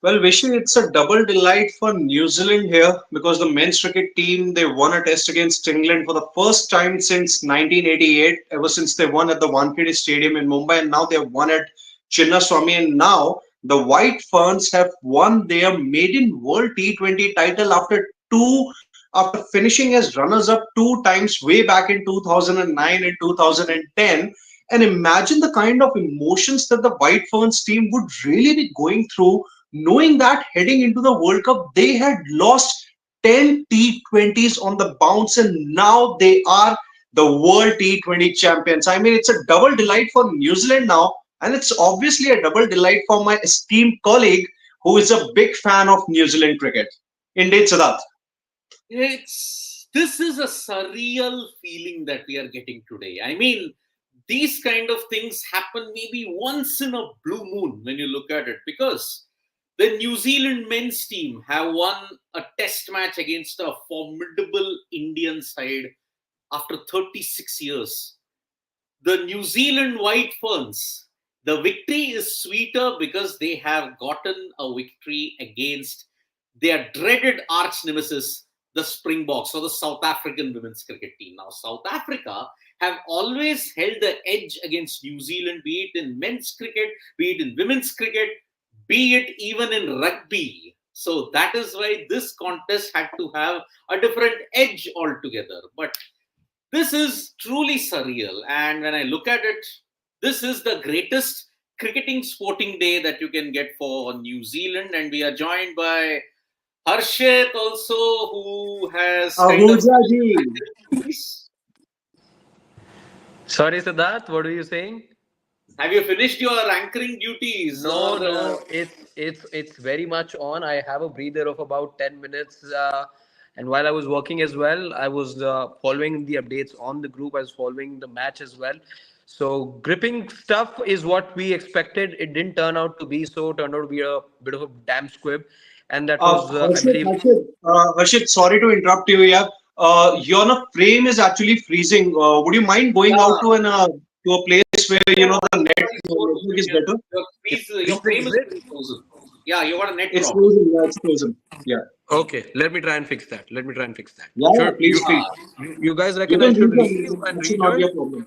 Well, Vishay, it's a double delight for New Zealand here because the men's cricket team they won a test against England for the first time since 1988, ever since they won at the Wankhede Stadium in Mumbai, and now they have won at Chinnaswamy, and now the White Ferns have won their maiden World T20 title after finishing as runners up two times way back in 2009 and 2010. And imagine the kind of emotions that the White Ferns team would really be going through knowing that heading into the World Cup, they had lost 10 T20s on the bounce and now they are the World T20 champions. I mean, it's a double delight for New Zealand now, and it's obviously a double delight for my esteemed colleague who is a big fan of New Zealand cricket. Indeed, Siddharth. This is a surreal feeling that we are getting today. I mean, these kind of things happen maybe once in a blue moon when you look at it, because the New Zealand men's team have won a test match against a formidable Indian side after 36 years. The New Zealand White Ferns, the victory is sweeter because they have gotten a victory against their dreaded arch nemesis, the Springboks, or the South African women's cricket team. Now, South Africa have always held the edge against New Zealand, be it in men's cricket, be it in women's cricket, be it even in rugby. So that is why this contest had to have a different edge altogether. But this is truly surreal. And when I look at it, this is the greatest cricketing sporting day that you can get for New Zealand. And we are joined by Harshit also, who has kind of... Ahuja ji. Sorry, Siddharth, what were you saying? Have you finished your anchoring duties? No. It's very much on. I have a breather of about 10 minutes, and while I was working as well, I was following the updates on the group. I was following the match as well. So gripping stuff is what we expected. It didn't turn out to be so. It turned out to be a bit of a damn squib, and that was, I believe. Harshit, sorry to interrupt you here. Your frame is actually freezing. Would you mind going out Yeah, to a place where you know the yeah, please go to network is your, better? your frame is getting frozen. Yeah, you got a net It's problem. frozen. Yeah, it's frozen. Yeah, Okay, let me try and fix that. yeah, yeah. Sure, Please, please. you guys You reckon I can should rejoin. leave and That should not be rejoin? a problem.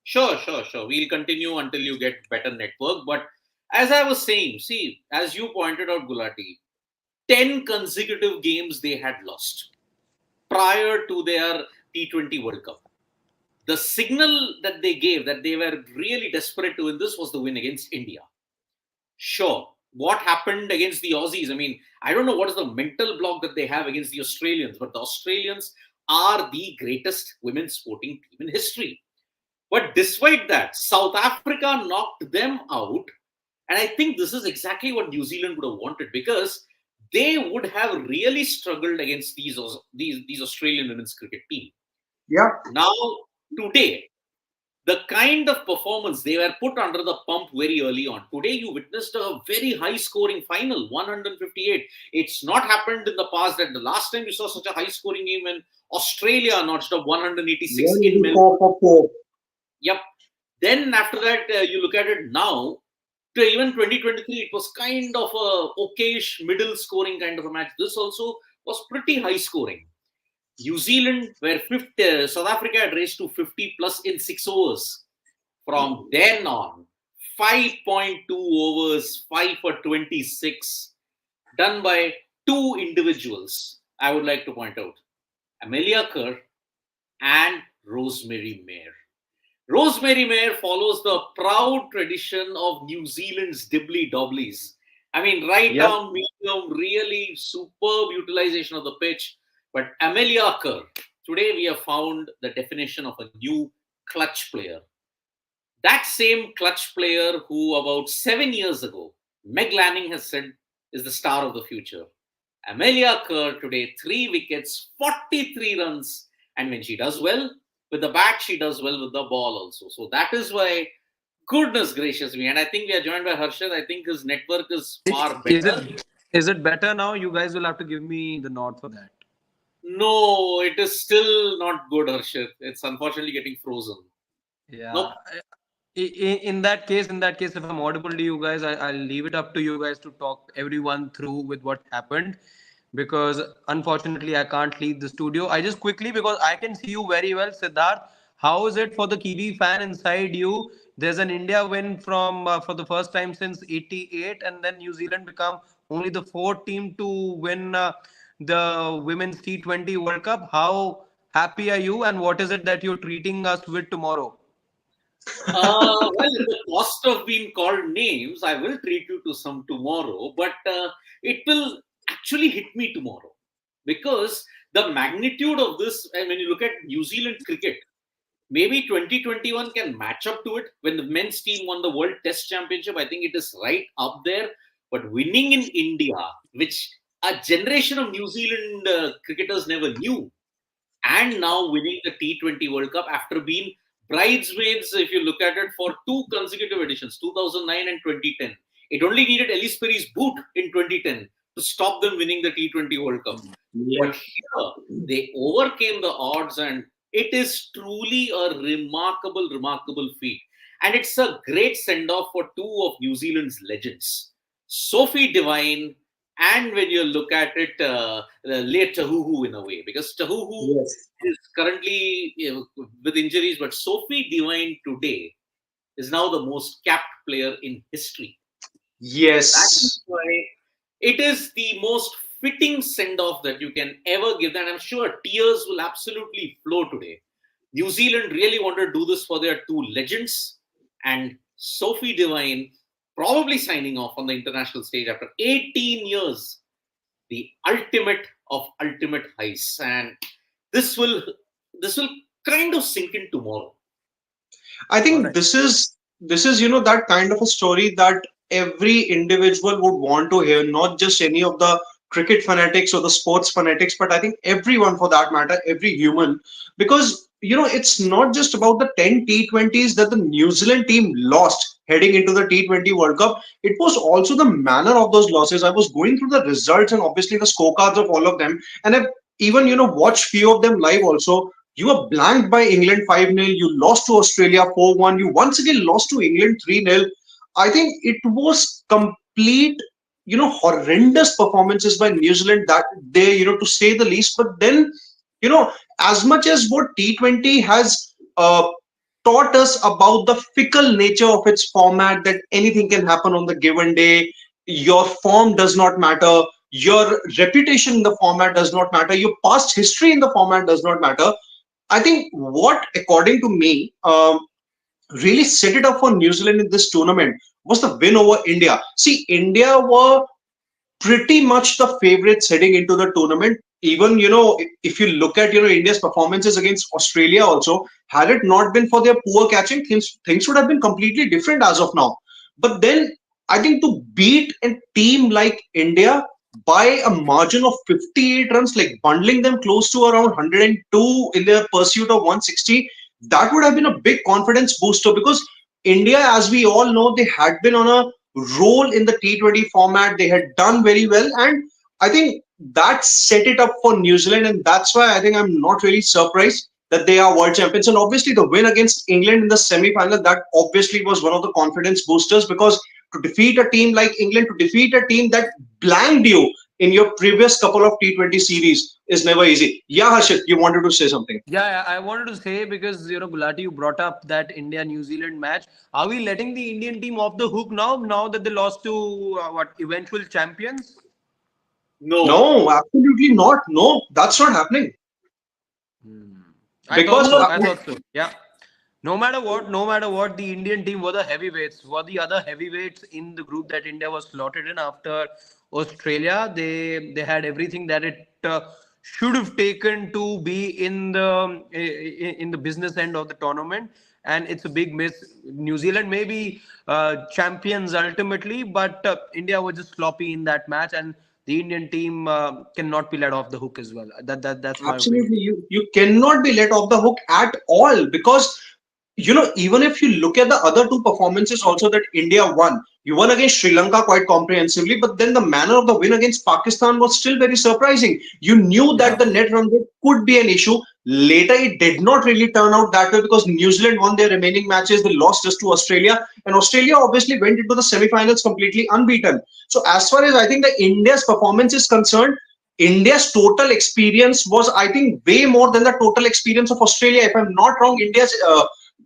Sure. We'll continue until you get better network. But as I was saying, see, as you pointed out, Gulati, 10 consecutive games they had lost prior to their T20 World Cup. The signal that they gave that they were really desperate to win this was the win against India. Sure. What happened against the Aussies? I mean, I don't know what is the mental block that they have against the Australians, but the Australians are the greatest women's sporting team in history. But despite that, South Africa knocked them out. And I think this is exactly what New Zealand would have wanted, because they would have really struggled against these Australian women's cricket team. Yeah. Now, today, the kind of performance they were put under the pump very early on. Today, you witnessed a very high scoring final, 158. It's not happened in the past that the last time you saw such a high scoring game when Australia notched up 186 in Melbourne. 184 for 4. Yep. Then after that, you look at it now, to even 2023, it was kind of a okayish middle scoring kind of a match. This also was pretty high scoring. New Zealand were fifth, South Africa had raced to 50 plus in 6 overs. From then on, 5.2 overs, 5 for 26, done by two individuals, I would like to point out, Amelia Kerr and Rosemary Mayer. Rosemary Mayer follows the proud tradition of New Zealand's dibbly dobblies. I mean, right Yep. down medium, really superb utilization of the pitch. But Amelia Kerr, today we have found the definition of a new clutch player. That same clutch player who about 7 years ago, Meg Lanning has said is the star of the future. Amelia Kerr today, 3 wickets, 43 runs. And when she does well with the bat, she does well with the ball also. So that is why, goodness gracious me. And I think we are joined by Harshad. I think his network is far better. Is it better now? You guys will have to give me the nod for that. No, it is still not good, Harshit. It's unfortunately getting frozen. Yeah. Nope. In that case, if I'm audible to you guys, I'll leave it up to you guys to talk everyone through with what happened, because unfortunately I can't leave the studio. I just quickly, because I can see you very well, Siddharth. How is it for the Kiwi fan inside you? There's an India win from for the first time since '88, and then New Zealand become only the fourth team to win the Women's T20 World Cup. How happy are you, and what is it that you're treating us with tomorrow? Well, at the cost of being called names, I will treat you to some tomorrow, but it will actually hit me tomorrow because the magnitude of this, and when you look at New Zealand cricket, maybe 2021 can match up to it. When the men's team won the World Test Championship, I think it is right up there. But winning in India, which a generation of New Zealand cricketers never knew, and now winning the T20 World Cup after being bridesmaids, if you look at it, for two consecutive editions, 2009 and 2010. It only needed Ellis Perry's boot in 2010 to stop them winning the T20 World Cup. Yeah. But here, they overcame the odds, and it is truly a remarkable, remarkable feat. And it's a great send off for two of New Zealand's legends, Sophie Devine, and when you look at it, late Tahuhu in a way, because Tahuhu Yes. is currently with injuries, but Sophie Devine today is now the most capped player in history. That is Yes. why it is the most fitting send off that you can ever give. And I'm sure tears will absolutely flow today. New Zealand really wanted to do this for their two legends, and Sophie Devine probably signing off on the international stage after 18 years, the ultimate of ultimate highs. And this will this will kind of sink in tomorrow. I All think right. this is that kind of a story that every individual would want to hear, not just any of the cricket fanatics or the sports fanatics, but I think everyone for that matter, every human, because it's not just about the 10 T20s that the New Zealand team lost heading into the T20 World Cup. It was also the manner of those losses. I was going through the results and obviously the scorecards of all of them, and I've even watched few of them live also. You were blanked by England 5-0. You lost to Australia 4-1. You once again lost to England 3-0. I think it was complete, horrendous performances by New Zealand that they, to say the least. But then, you know, as much as what T20 has taught us about the fickle nature of its format, that anything can happen on the given day, your form does not matter, your reputation in the format does not matter, your past history in the format does not matter. I think what, according to me, really set it up for New Zealand in this tournament was the win over India. See, India were pretty much the favorites heading into the tournament. Even, if you look at, India's performances against Australia also, had it not been for their poor catching, things would have been completely different as of now. But then I think to beat a team like India by a margin of 58 runs, like bundling them close to around 102 in their pursuit of 160, that would have been a big confidence booster because India, as we all know, they had been on a role in the T20 format. They had done very well, and I think that set it up for New Zealand, and that's why I think I'm not really surprised that they are world champions. And obviously, the win against England in the semi-final, that obviously was one of the confidence boosters because to defeat a team like England, to defeat a team that blanked you in your previous couple of T20 series is never easy. Yeah, Harshit, you wanted to say something. Yeah, I wanted to say, because Gulati, you brought up that India New Zealand match. Are we letting the Indian team off the hook now? Now that they lost to what, eventual champions? No, No, absolutely not. No, that's not happening I thought because no, so. I thought so. Yeah. No matter what, the Indian team were the heavyweights. Were the other heavyweights in the group that India was slotted in after Australia? They had everything that it should have taken to be in the business end of the tournament, and it's a big miss. New Zealand may be champions ultimately, but India was just sloppy in that match, and the Indian team cannot be let off the hook as well. That's my opinion. absolutely you cannot be let off the hook at all because even if you look at the other two performances also that India won, you won against Sri Lanka quite comprehensively, but then the manner of the win against Pakistan was still very surprising. You knew that Yeah. the net run rate could be an issue. Later, it did not really turn out that way because New Zealand won their remaining matches. They lost just to Australia, and Australia obviously went into the semi-finals completely unbeaten. So, as far as I think the India's performance is concerned, India's total experience was, I think, way more than the total experience of Australia. If I'm not wrong, India's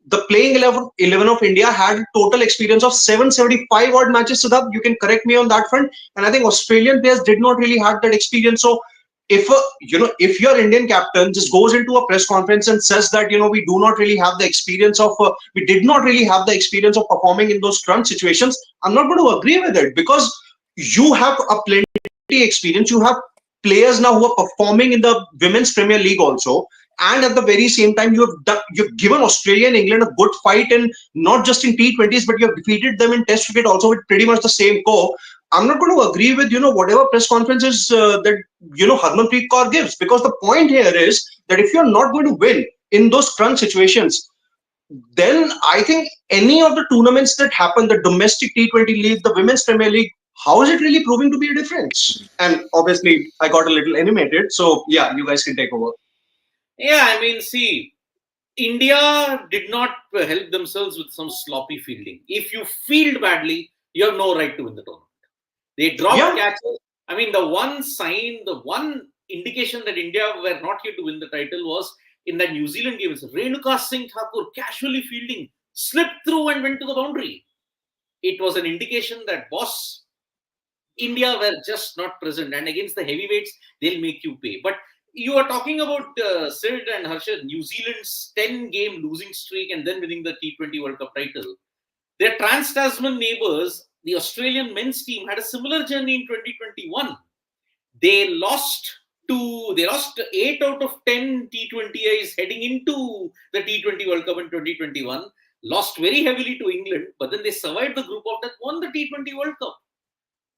the playing 11 of India had a total experience of 775 odd matches. So that you can correct me on that front. And I think Australian players did not really have that experience. So if your Indian captain just goes into a press conference and says that we do not really have the experience of we did not really have the experience of performing in those crunch situations, I'm not going to agree with it because you have a plenty experience. You have players now who are performing in the Women's Premier League also, and at the very same time you've given Australia and England a good fight, and not just in T20s, but you have defeated them in Test cricket also with pretty much the same core. I'm not going to agree with whatever press conferences that Harmanpreet Kaur gives, because the point here is that if you're not going to win in those crunch situations, then I think any of the tournaments that happen, the domestic T20 league, the Women's Premier League, how is it really proving to be a difference? And obviously, I got a little animated, so yeah, you guys can take over. Yeah, I mean, see, India did not help themselves with some sloppy fielding. If you field badly, you have no right to win the tournament. They dropped Yeah, catches. I mean, the one sign, the one indication that India were not here to win the title was in that New Zealand game. Renuka Singh Thakur casually fielding, slipped through and went to the boundary. It was an indication that, boss, India were just not present. And against the heavyweights, they'll make you pay. But you are talking about Sid and Harshad, New Zealand's 10-game losing streak and then winning the T20 World Cup title. Their Trans-Tasman neighbours, the Australian men's team, had a similar journey in 2021. They lost 8 out of 10 T20Is heading into the T20 World Cup in 2021. Lost very heavily to England, but then they survived the group of death, won the T20 World Cup.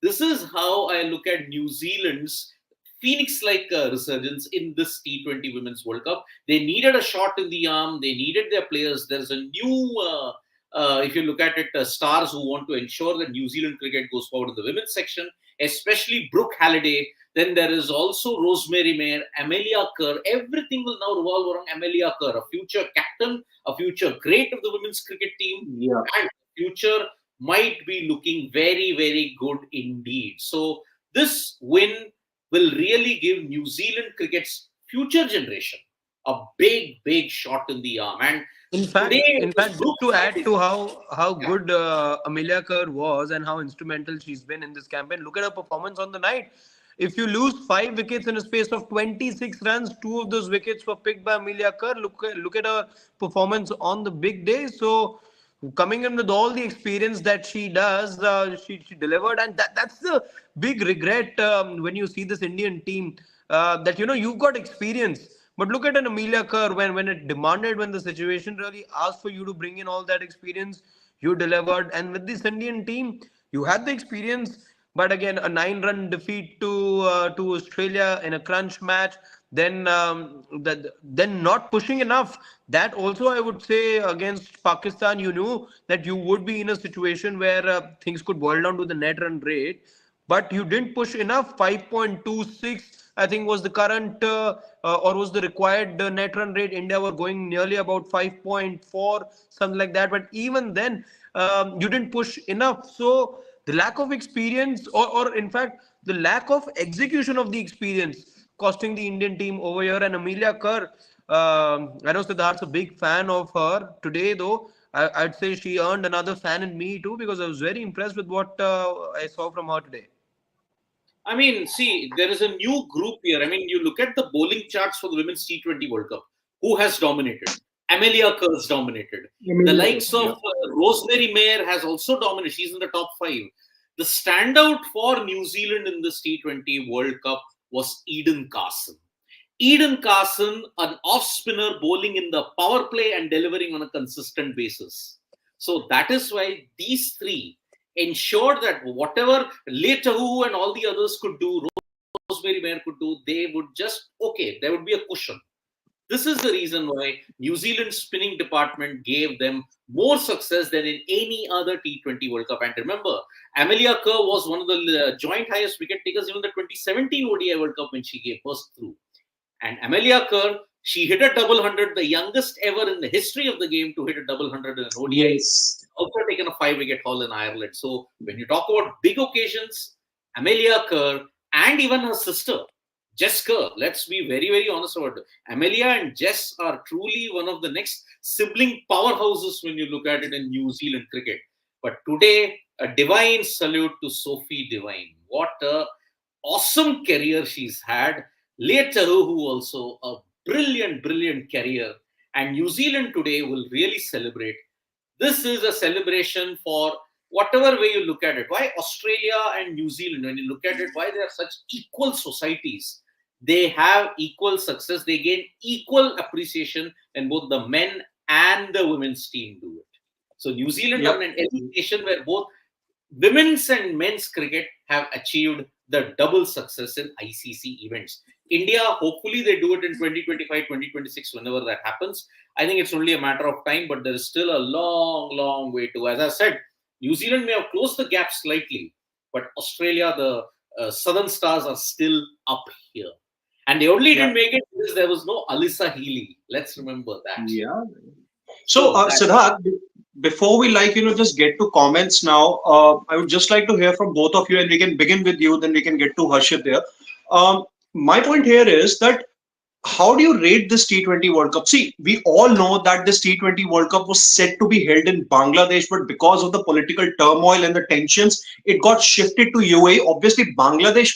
This is how I look at New Zealand's Phoenix-like resurgence in this T20 Women's World Cup. They needed a shot in the arm. They needed their players. There's a new, if you look at it, stars who want to ensure that New Zealand cricket goes forward in the women's section, especially Brooke Halliday. Then there is also Rosemary Mayer, Amelia Kerr. Everything will now revolve around Amelia Kerr, a future captain, a future great of the women's cricket team, yeah. and future might be looking very, very good indeed. So this win will really give New Zealand cricket's future generation a big, big shot in the arm. And In today, fact, it in was fact, just Brooke to add Halliday. to how Yeah. good Amelia Kerr was and how instrumental she's been in this campaign, look at her performance on the night. If you lose 5 wickets in a space of 26 runs, two of those wickets were picked by Amelia Kerr. Look at her performance on the big day. So coming in with all the experience that she does, she delivered, and that's the big regret when you see this Indian team, that you've got experience. But look at an Amelia Kerr, when it demanded, when the situation really asked for you to bring in all that experience, you delivered. And with this Indian team, you had the experience, but again, a 9-run defeat to Australia in a crunch match. Then not pushing enough. That also, I would say, against Pakistan, you knew that you would be in a situation where things could boil down to the net run rate, but you didn't push enough. 5.26, I think, was the current or was the required net run rate. India were going nearly about 5.4, something like that. But even then, you didn't push enough. So the lack of experience, or in fact, the lack of execution of the experience, costing the Indian team over here. And Amelia Kerr, I know Siddharth's a big fan of her. Today, though, I'd say she earned another fan in me too, because I was very impressed with what I saw from her today. I mean, see, there is a new group here. I mean, you look at the bowling charts for the Women's T20 World Cup. Who has dominated? Amelia Kerr's dominated. The likes of Yeah. Rosemary Mayer has also dominated. She's in the top 5. The standout for New Zealand in this T20 World Cup was Eden Carson. Eden Carson, an off spinner bowling in the power play and delivering on a consistent basis. So that is why these three ensured that whatever Leitahu and all the others could do, Rosemary Mayer could do, they would just, okay, there would be a cushion. This is the reason why New Zealand's spinning department gave them more success than in any other T20 World Cup. And remember, Amelia Kerr was one of the joint highest wicket takers even the 2017 ODI World Cup when she gave burst through. And Amelia Kerr, she hit a double hundred, the youngest ever in the history of the game to hit a double hundred in an ODI. Yes. Also taken a 5 wicket haul in Ireland. So when you talk about big occasions, Amelia Kerr and even her sister, Jess Kerr, let's be very, very honest about it. Amelia and Jess are truly one of the next sibling powerhouses when you look at it in New Zealand cricket. But today, a divine salute to Sophie Devine. What a awesome career she's had. Leah Taru, who also a brilliant, brilliant career. And New Zealand today will really celebrate. This is a celebration for whatever way you look at it. Why Australia and New Zealand, when you look at it, why they are such equal societies? They have equal success. They gain equal appreciation when both the men and the women's team do it. So New Zealand Yep. are an elite nation where both women's and men's cricket have achieved the double success in ICC events. India, hopefully they do it in 2025, 2026, whenever that happens. I think it's only a matter of time, but there is still a long, long way to. As I said, New Zealand may have closed the gap slightly, but Australia, the Southern Stars are still up here. And they only Yeah. didn't make it because there was no Alyssa Healy. Let's remember that. Yeah. So, So that, Siddharth, before we just get to comments now, I would just like to hear from both of you, and we can begin with you, then we can get to Harshit there. My point here is that how do you rate this T20 World Cup? See, we all know that this T20 World Cup was set to be held in Bangladesh, but because of the political turmoil and the tensions, it got shifted to UAE. Obviously, Bangladesh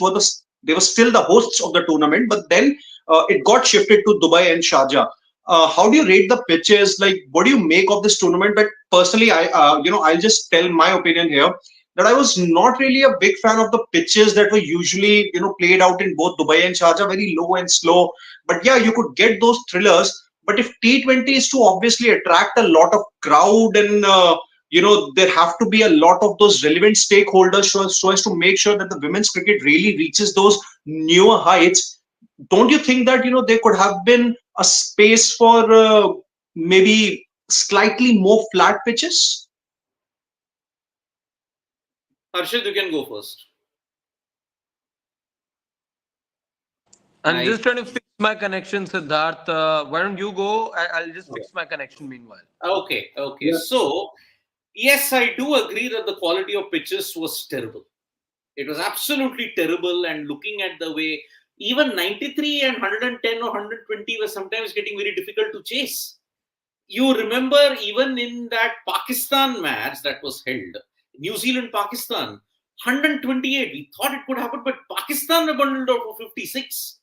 they were still the hosts of the tournament, but then it got shifted to Dubai and Sharjah. How do you rate the pitches? Like, what do you make of this tournament? But personally, I'll just tell my opinion here that I was not really a big fan of the pitches that were usually, played out in both Dubai and Sharjah, very low and slow. But yeah, you could get those thrillers. But if T20 is to obviously attract a lot of crowd and, there have to be a lot of those relevant stakeholders so as to make sure that the women's cricket really reaches those newer heights. Don't you think that, there could have been a space for maybe slightly more flat pitches? Harshit, you can go first. I'm I just trying to fix my connection, Siddharth. Why don't you go? I'll just fix my connection meanwhile. okay. Yeah. So yes, I do agree that the quality of pitches was terrible. It was absolutely terrible. And looking at the way even 93 and 110 or 120 were sometimes getting very difficult to chase. You remember even in that Pakistan match that was held, New Zealand Pakistan, 128. We thought it could happen, but Pakistan bundled out for 56.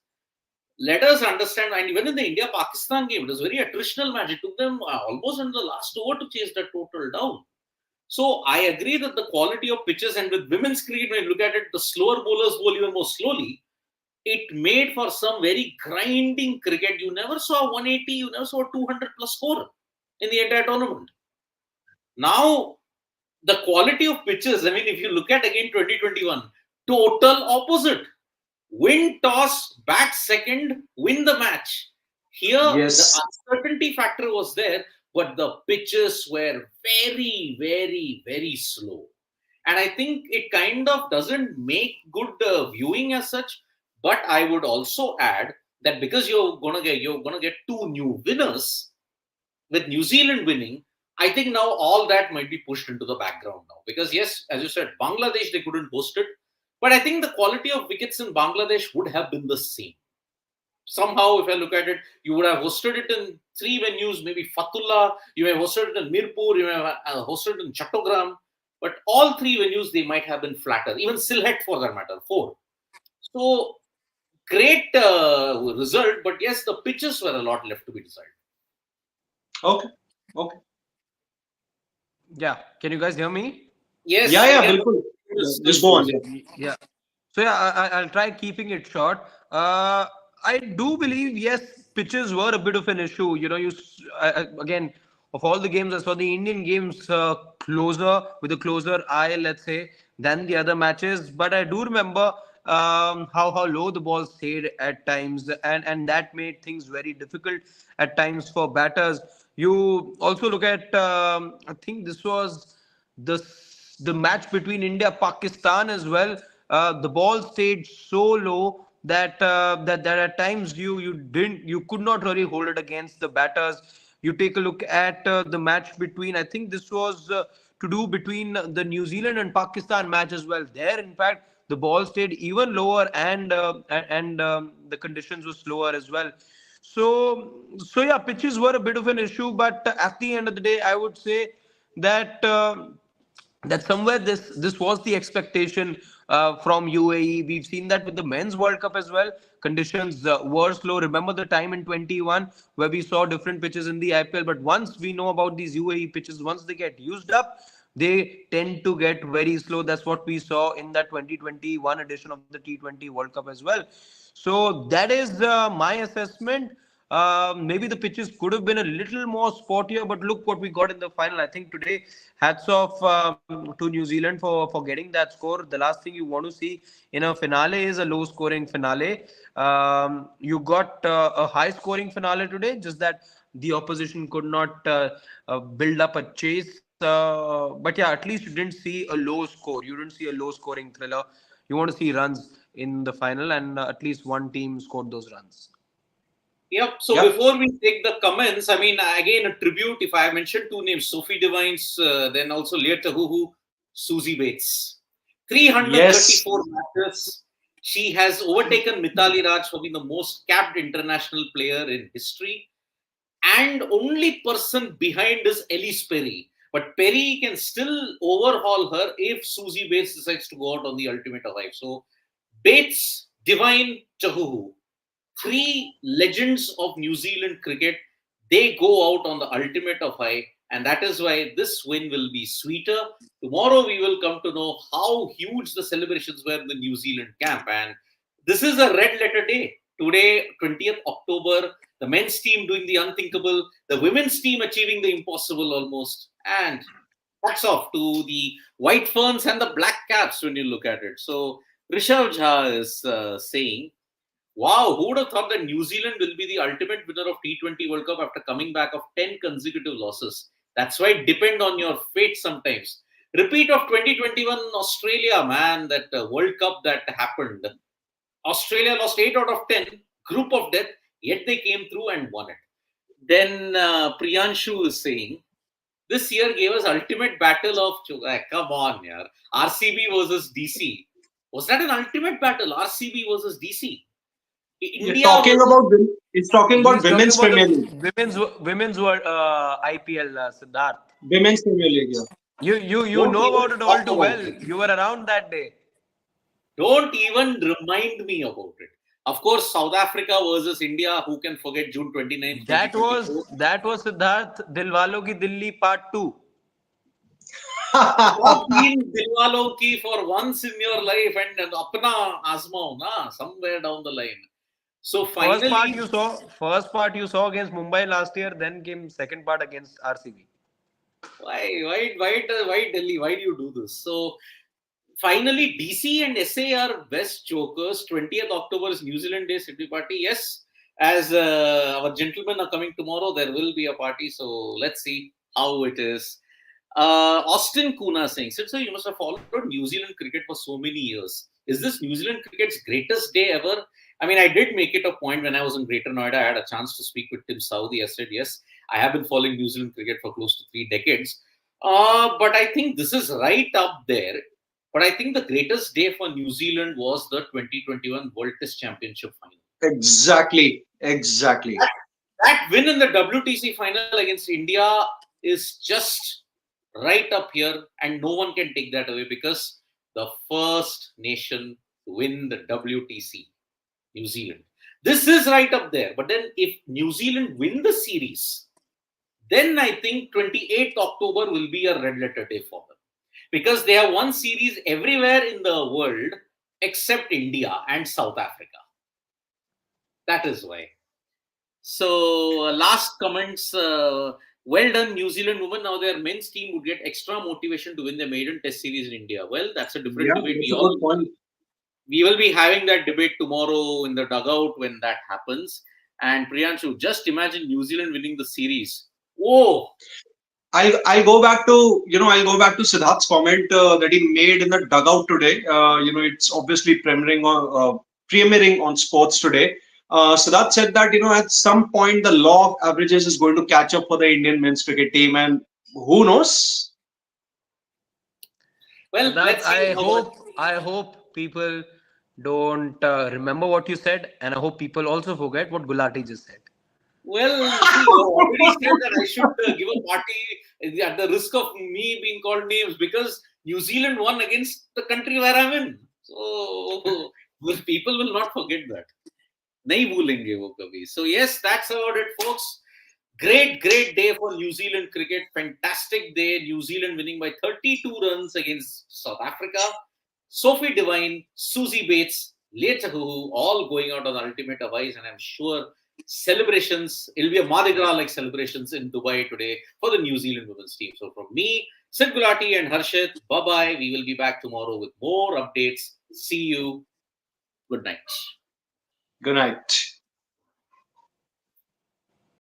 Let us understand, and even in the India Pakistan game, it was a very attritional match. It took them almost in the last over to chase that total down. So I agree that the quality of pitches, and with women's cricket, when you look at it, the slower bowlers bowl even more slowly. It made for some very grinding cricket. You never saw 180, you never saw 200 plus score in the entire tournament. Now, the quality of pitches, I mean, if you look at again 2021, total opposite. Win toss, bat second, win the match. Here, Yes. the uncertainty factor was there, but the pitches were very, very, very slow. And I think it kind of doesn't make good viewing as such. But I would also add that because you're gonna get two new winners with New Zealand winning, I think now all that might be pushed into the background now. Because yes, as you said, Bangladesh they couldn't host it, but I think the quality of wickets in Bangladesh would have been the same. Somehow, if I look at it, you would have hosted it in three venues, maybe Fatullah, you may have hosted it in Mirpur, you may have hosted it in Chattogram, but all three venues they might have been flatter, even Sylhet for that matter, four. So great result, but yes, the pitches were a lot left to be decided. Okay. Okay. Yeah. Can you guys hear me? Yes, Yeah, we yeah, can. bilkul. Just go on. Yeah. Yeah. So yeah, I'll try keeping it short. I do believe yes, pitches were a bit of an issue. Again, of all the games, I saw the Indian games closer with a closer eye, let's say, than the other matches. But I do remember how low the ball stayed at times, and that made things very difficult at times for batters. You also look at, I think this was the the match between India Pakistan as well. The ball stayed so low that at times you could not really hold it against the batters. You take a look at the match between, I think this was to do between the New Zealand and Pakistan match as well. There, in fact, the ball stayed even lower, and the conditions were slower as well. So yeah, pitches were a bit of an issue, but at the end of the day, I would say that. That somewhere this was the expectation from UAE. We've seen that with the men's World Cup as well. Conditions were slow. Remember the time in 21 where we saw different pitches in the IPL. But once we know about these UAE pitches, once they get used up, they tend to get very slow. That's what we saw in that 2021 edition of the T20 World Cup as well. So that is my assessment. Maybe the pitches could have been a little more sportier, but look what we got in the final. I think today, hats off to New Zealand for getting that score. The last thing you want to see in a finale is a low scoring finale. You got a high scoring finale today, just that the opposition could not build up a chase. But yeah, at least you didn't see a low score. You didn't see a low scoring thriller. You want to see runs in the final, and at least one team scored those runs. Yep. So Yep. before we take the comments, I mean, again, a tribute. If I mentioned two names, Sophie Devines, then also Leah Tahuhu, Susie Bates. Yes. 334 matches. She has overtaken Mithali Raj for being the most capped international player in history. And only person behind is Elise Perry. But Perry can still overhaul her if Susie Bates decides to go out on the ultimate arrive. So Bates, Divine, Chahuhu, three legends of New Zealand cricket, they go out on the ultimate of high, and that is why this win will be sweeter. Tomorrow we will come to know how huge the celebrations were in the New Zealand camp, and this is a red letter day. Today, 20th October, the men's team doing the unthinkable, the women's team achieving the impossible almost, and hats off to the White Ferns and the Black Caps when you look at it. So, Rishabh Jha is saying, wow, who would have thought that New Zealand will be the ultimate winner of T20 World Cup after coming back of 10 consecutive losses? That's why it depends on your fate sometimes. Repeat of 2021 Australia, man, that World Cup that happened. Australia lost 8 out of 10, group of death, yet they came through and won it. Then Priyanshu is saying, this year gave us ultimate battle of, come on, yaar. RCB versus DC. Was that an ultimate battle? RCB versus DC? You're India talking was about he's talking about He's talking women's about Premier the League. women's world IPL, Siddharth. Women's Premier League, yeah. You don't know even about it all talk too about well. it. You were around that day. Don't even remind me about it. Of course, South Africa versus India. Who can forget June 29th, That was 2024? that was Siddharth Dilwalo Ki Dilli Part 2. Stop being Dilwalo ki for once in your life and apna azmao na somewhere down the line. So finally, First part you saw against Mumbai last year, then came second part against RCB. why Delhi? Why do you do this? So finally, DC and SA are best jokers. 20th October is New Zealand Day City Party. Yes, as our gentlemen are coming tomorrow, there will be a party. So let's see how it is. Austin Kuna saying, Sid, sir, you must have followed New Zealand cricket for so many years. Is this New Zealand cricket's greatest day ever? I mean, I did make it a point when I was in Greater Noida. I had a chance to speak with Tim Saudi. I said, yes, I have been following New Zealand cricket for close to 3 decades. But I think this is right up there. But I think the greatest day for New Zealand was the 2021 World Test Championship final. Exactly. Exactly. That win in the WTC final against India is just right up here, and no one can take that away because the first nation to win the WTC, New Zealand. This is right up there. But then if New Zealand win the series, then I think 28th October will be a red letter day for them. Because they have won series everywhere in the world except India and South Africa. That is why. So, last comments. Well done, New Zealand women. Now their men's team would get extra motivation to win the maiden test series in India. Well, that's a different Yeah, debate. that's a good point. we will be having that debate tomorrow in the dugout when that happens. And Priyanshu, just imagine New Zealand winning the series. Oh, I'll go back to I'll go back to Siddharth's comment that he made in the dugout today. It's obviously premiering on sports today. Siddharth said that at some point the law of averages is going to catch up for the Indian men's cricket team, and who knows? well, Siddharth, let's see how. I hope people don't remember what you said, and I hope people also forget what Gulati just said. Well, see, you already said that I should give a party at the risk of me being called names because New Zealand won against the country where I'm in. So people will not forget that. नहीं भूलेंगे वो कभी. So yes, that's about it, folks. Great day for New Zealand cricket. Fantastic day. New Zealand winning by 32 runs against South Africa. Sophie Devine, Susie Bates, Leah Tahuhu, all going out on the ultimate device. And I'm sure celebrations, it'll be a Mardi Gras like celebrations in Dubai today for the New Zealand women's team. So from me, Sid Gulati and Harshit, bye-bye. We will be back tomorrow with more updates. See you. Good night. Good night.